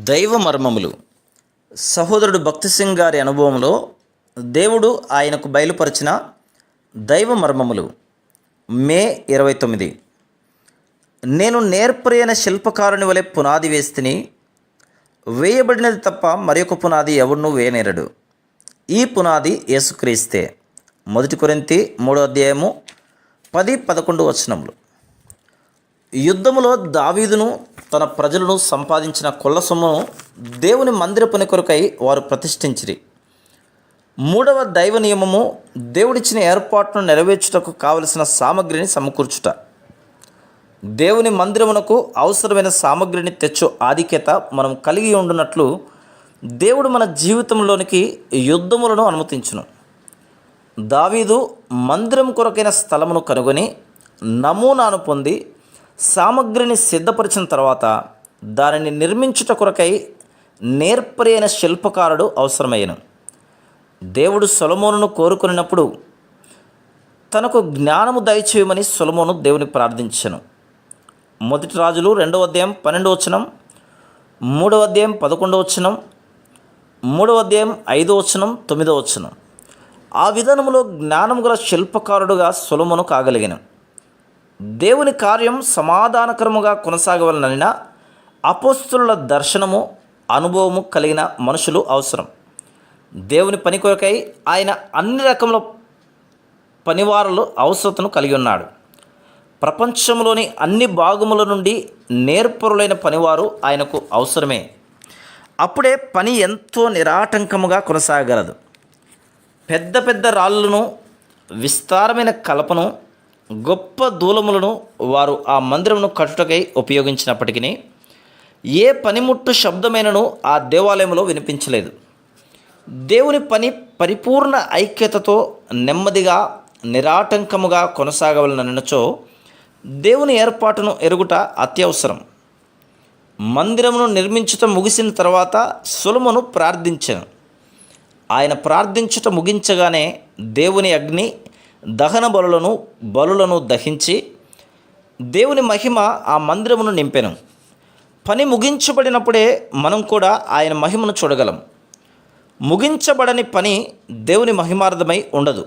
దైవ మర్మములు. సహోదరుడు భక్తి సింగ్ గారి అనుభవంలో దేవుడు ఆయనకు బయలుపరిచిన దైవ మర్మములు. మే 29. నేను నేర్పరైన శిల్పకారుని వలె పునాది వేస్తిని, వేయబడినది తప్ప మరొక పునాది ఎవడునూ వేయనేరడు. ఈ పునాది యేసుక్రీస్తే. 1 కొరింథీ 3:10-11 వచనములు. యుద్ధములో దావీదును తన ప్రజలను సంపాదించిన కొల్ల సొమ్మును దేవుని మందిర పని కొరకై వారు ప్రతిష్ఠించిరి. 3వ దైవ నియమము దేవుడిచ్చిన ఏర్పాటును నెరవేర్చుటకు కావలసిన సామగ్రిని సమకూర్చుట. దేవుని మందిరమునకు అవసరమైన సామగ్రిని తెచ్చు ఆధిక్యత మనం కలిగి ఉండునట్లు దేవుడు మన జీవితంలోనికి యుద్ధములను అనుమతించును. దావీదు మందిరం కొరకైన స్థలమును కనుగొని నమూనాను పొంది సామగ్రిని సిద్ధపరిచిన తర్వాత దానిని నిర్మించుట కొరకై నేర్పరైన శిల్పకారుడు అవసరమయ్యను. దేవుడు సొలొమోనును కోరుకున్నప్పుడు తనకు జ్ఞానము దయచేయమని సొలొమోను దేవుని ప్రార్థించెను. 1 రాజులు 2వ అధ్యాయం 12వ వచనం, 3వ అధ్యాయం 11వ వచనం, 3వ అధ్యాయం 5వ వచనం, 9వ వచనం. ఆ విధానములో జ్ఞానము గల శిల్పకారుడుగా సొలొమోను కాగలిగాను. దేవుని కార్యం సమాధానకరముగా కొనసాగవలనని అపోస్తలుల దర్శనము, అనుభవము కలిగిన మనుషులు అవసరం. దేవుని పని కొరకై ఆయన అన్ని రకముల పనివారులు అవసరతను కలిగి ఉన్నాడు. ప్రపంచంలోని అన్ని భాగముల నుండి నేర్పరులైన పనివారు ఆయనకు అవసరమే. అప్పుడే పని ఎంతో నిరాటంకముగా కొనసాగలదు. పెద్ద పెద్ద రాళ్ళను, విస్తారమైన కలపను, గొప్ప దూలములను వారు ఆ మందిరమును కట్టుటకై ఉపయోగించినప్పటికీ ఏ పనిముట్టు శబ్దమైనను ఆ దేవాలయంలో వినిపించలేదు. దేవుని పని పరిపూర్ణ ఐక్యతతో నెమ్మదిగా నిరాటంకముగా కొనసాగవలనచో దేవుని ఏర్పాటును ఎరుగుట అత్యవసరం. మందిరమును నిర్మించుట ముగిసిన తర్వాత సొలొమోను ప్రార్థించెను. ఆయన ప్రార్థించుట ముగించగానే దేవుని అగ్ని దహన బలులను దహించి దేవుని మహిమ ఆ మందిరమును నింపెను. పని ముగించబడినప్పుడే మనం కూడా ఆయన మహిమను చూడగలం. ముగించబడని పని దేవుని మహిమార్థమై ఉండదు.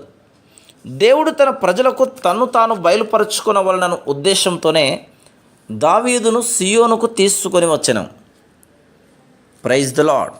దేవుడు తన ప్రజలకు తన్ను తాను బయలుపరచుకొనవలన ఉద్దేశంతోనే దావీదును సియోనుకు తీసుకొని వచ్చెను. Praise the lord.